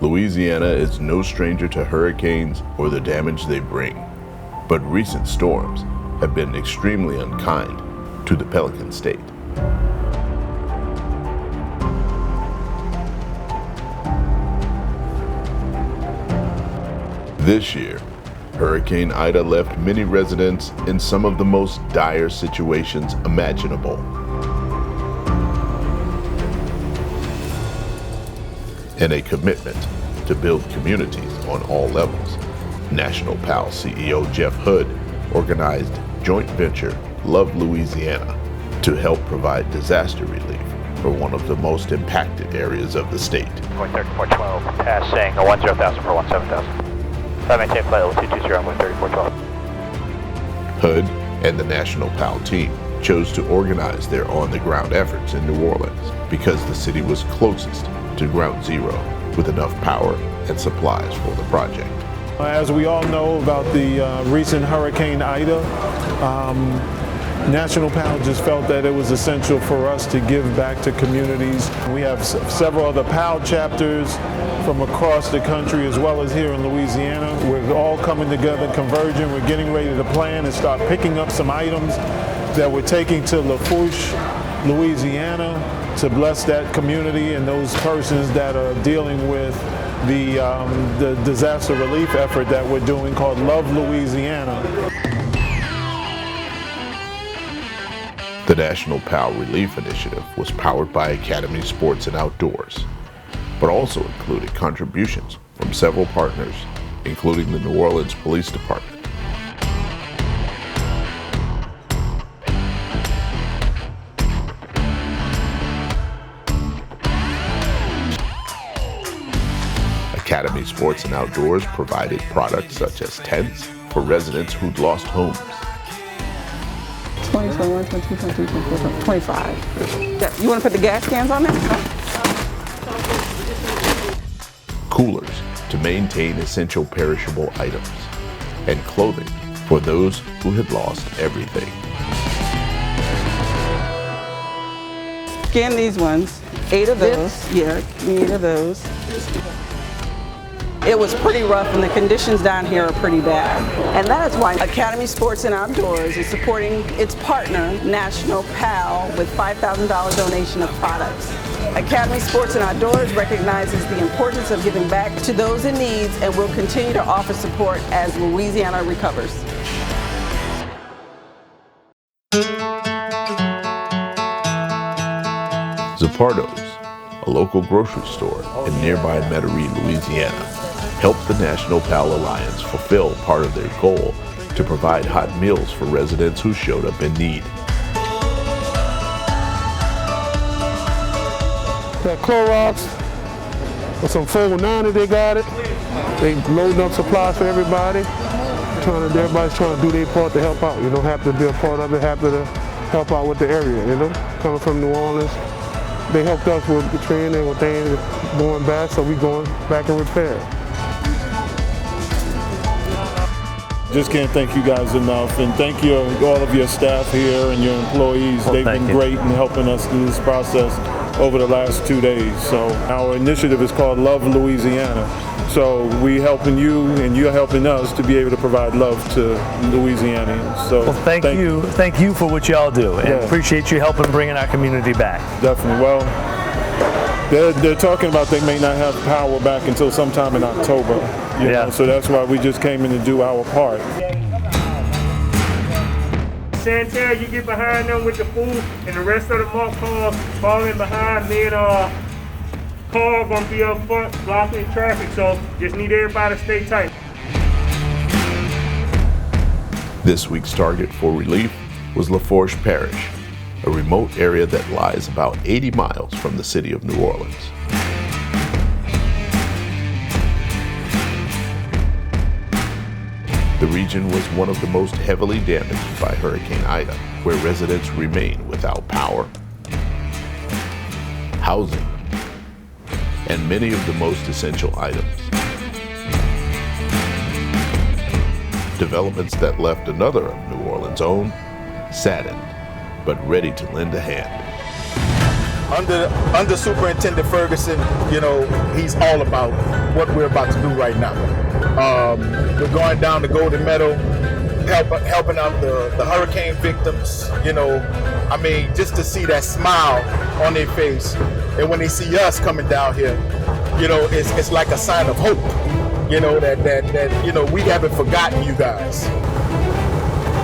Louisiana is no stranger to hurricanes or the damage they bring, but recent storms have been extremely unkind to the Pelican State. This year, Hurricane Ida left many residents in some of the most dire situations imaginable. In a commitment to build communities on all levels, National PAL CEO Jeff Hood organized joint venture Love Louisiana to help provide disaster relief for one of the most impacted areas of the state. Going 3412, pass saying 10,000 for 17,000. I maintain flight level 220, I'm going 3412. Hood and the National PAL team chose to organize their on-the-ground efforts in New Orleans because the city was closest to ground zero with enough power and supplies for the project. As we all know about the recent Hurricane Ida, National PAL just felt that it was essential for us to give back to communities. We have several other PAL chapters from across the country as well as here in Louisiana. We're all coming together, converging. We're getting ready to plan and start picking up some items that we're taking to Lafourche, Louisiana, to bless that community and those persons that are dealing with the disaster relief effort that we're doing called Love Louisiana. The National PAL Relief Initiative was powered by Academy Sports and Outdoors, but also included contributions from several partners, including the New Orleans Police Department. Academy Sports and Outdoors provided products such as tents for residents who'd lost homes. 20, 21, 22, 23, 24, 25. Yeah, you want to put the gas cans on there? Coolers to maintain essential perishable items, and clothing for those who had lost everything. Scan these ones. 8 of those. Yeah, 8 of those. It was pretty rough and the conditions down here are pretty bad. And that is why Academy Sports and Outdoors is supporting its partner, National PAL, with $5,000 donation of products. Academy Sports and Outdoors recognizes the importance of giving back to those in need and will continue to offer support as Louisiana recovers. Zapardo's, a local grocery store in nearby Metairie, Louisiana, helped the National PAL Alliance fulfill part of their goal to provide hot meals for residents who showed up in need. That Clorox, with some 490 they got it. They loading up supplies for everybody. Everybody's trying to do their part to help out. You don't have to be a part of it, have to help out with the area, you know? Coming from New Orleans, they helped us with the training, with things going bad, so we going back and repair. Just can't thank you guys enough, and thank you all of your staff here and your employees. They've been great in helping us through this process over the last 2 days. So our initiative is called Love Louisiana. So we're helping you and you're helping us to be able to provide love to Louisianians. So well, thank you. Thank you for what y'all do, and appreciate you helping bringing our community back. Definitely. Well, they're talking about they may not have power back until sometime in October. You know? So that's why we just came in to do our part. Santerre, you get behind them with the food, and the rest of the mock cars falling behind. Me and Carl gonna be up front blocking traffic, so just need everybody to stay tight. This week's target for relief was Lafourche Parish, a remote area that lies about 80 miles from the city of New Orleans. The region was one of the most heavily damaged by Hurricane Ida, where residents remain without power, housing, and many of the most essential items. Developments that left another of New Orleans' own saddened, but ready to lend a hand. under Superintendent Ferguson, you know, he's all about what we're about to do right now. We're going down to Golden Meadow, helping out the hurricane victims, you know. I mean, just to see that smile on their face, and when they see us coming down here, you know, it's like a sign of hope, you know, that you know, we haven't forgotten you guys.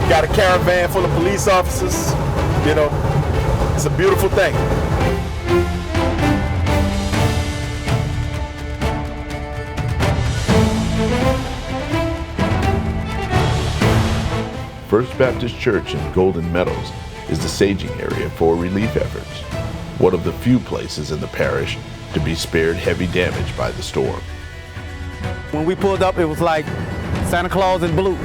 Got a caravan full of police officers, you know, it's a beautiful thing. First Baptist Church in Golden Meadows is the staging area for relief efforts, one of the few places in the parish to be spared heavy damage by the storm. When we pulled up, it was like Santa Claus in blue,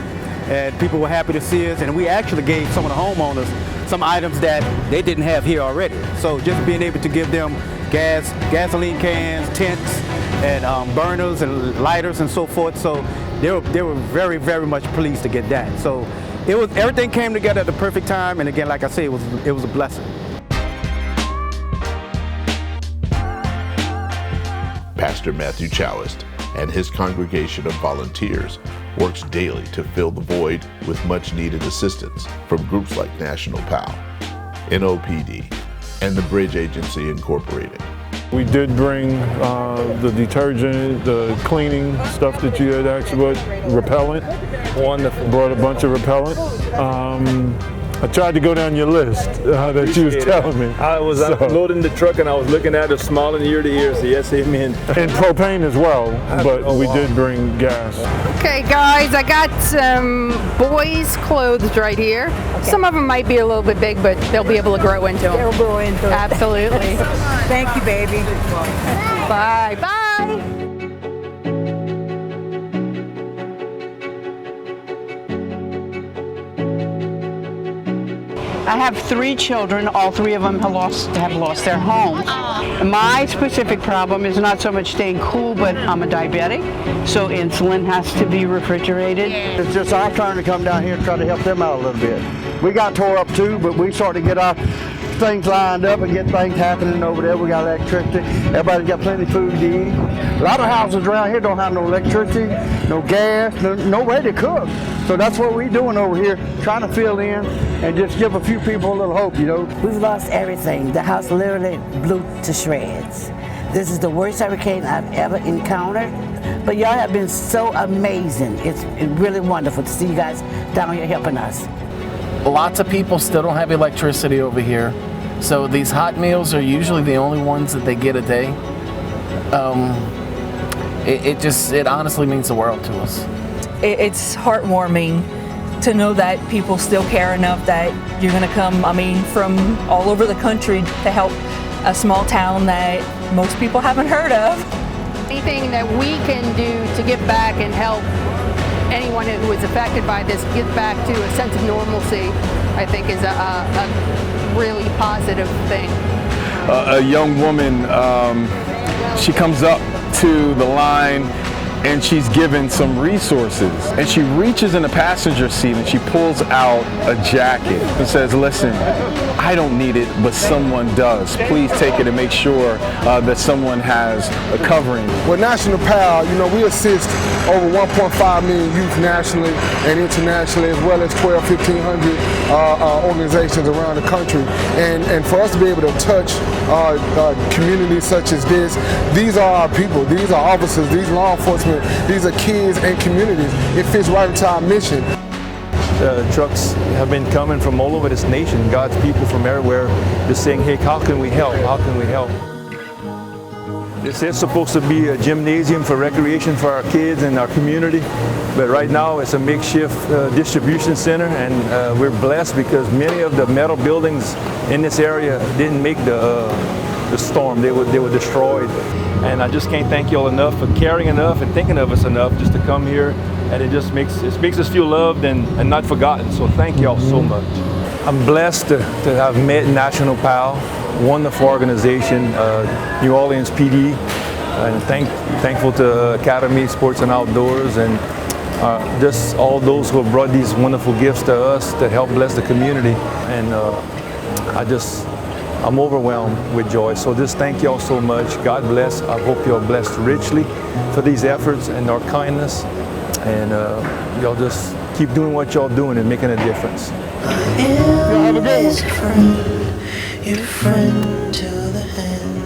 and people were happy to see us, and we actually gave some of the homeowners some items that they didn't have here already. So just being able to give them gasoline cans, tents, and burners and lighters and so forth, so they were very, very much pleased to get that. So everything came together at the perfect time, and again, like I say, it was a blessing. Pastor Matthew Chowist and his congregation of volunteers works daily to fill the void with much needed assistance from groups like National PAL, NOPD, and the Bridge Agency Incorporated. We did bring the detergent, the cleaning stuff that you had asked about, repellent. Wonderful. Brought a bunch of repellent. I tried to go down your list that you was telling me. I was loading the truck and I was looking at it, smiling ear to ear, so yes, amen. And propane as well, but we did bring gas. Okay guys, I got some boys' clothes right here. Okay. Some of them might be a little bit big, but they'll be able to grow into them. They'll grow into it. Absolutely. Thank you, baby. Bye. Bye. I have 3 children. All 3 of them have lost their homes. My specific problem is not so much staying cool, but I'm a diabetic, so insulin has to be refrigerated. It's just our turn to come down here and try to help them out a little bit. We got tore up too, but we started to get our things lined up and get things happening over there. We got electricity. Everybody's got plenty of food to eat. A lot of houses around here don't have no electricity, no gas, no way to cook. So that's what we're doing over here, trying to fill in and just give a few people a little hope, you know. We've lost everything. The house literally blew to shreds. This is the worst hurricane I've ever encountered. But y'all have been so amazing. It's really wonderful to see you guys down here helping us. Lots of people still don't have electricity over here. So these hot meals are usually the only ones that they get a day. It honestly means the world to us. It's heartwarming to know that people still care enough that you're going to come, from all over the country to help a small town that most people haven't heard of. Anything that we can do to give back and help anyone who is affected by this get back to a sense of normalcy, I think is a really positive thing. A young woman, she comes up to the line and she's given some resources, and she reaches in the passenger seat and she pulls out a jacket and says, listen, I don't need it, but someone does. Please take it and make sure that someone has a covering. With National PAL, you know, we assist over 1.5 million youth nationally and internationally, as well as 1,500 organizations around the country. And for us to be able to touch communities such as this, these are our people, these are officers, these law enforcement, these are kids and communities. It fits right into our mission. Trucks have been coming from all over this nation, God's people from everywhere, just saying, hey, how can we help? How can we help? This is supposed to be a gymnasium for recreation for our kids and our community, but right now it's a makeshift distribution center, and we're blessed because many of the metal buildings in this area didn't make the storm. They were destroyed. And I just can't thank you all enough for caring enough and thinking of us enough just to come here, and it just makes us feel loved and not forgotten. So thank you all so much. I'm blessed to have met National PAL, wonderful organization, New Orleans PD, and thankful to Academy Sports and Outdoors, and just all those who have brought these wonderful gifts to us to help bless the community. And I'm overwhelmed with joy. So just thank y'all so much. God bless. I hope you're blessed richly for these efforts and our kindness. And y'all just keep doing what y'all doing and making a difference. Have a good one. Your friend to the hand.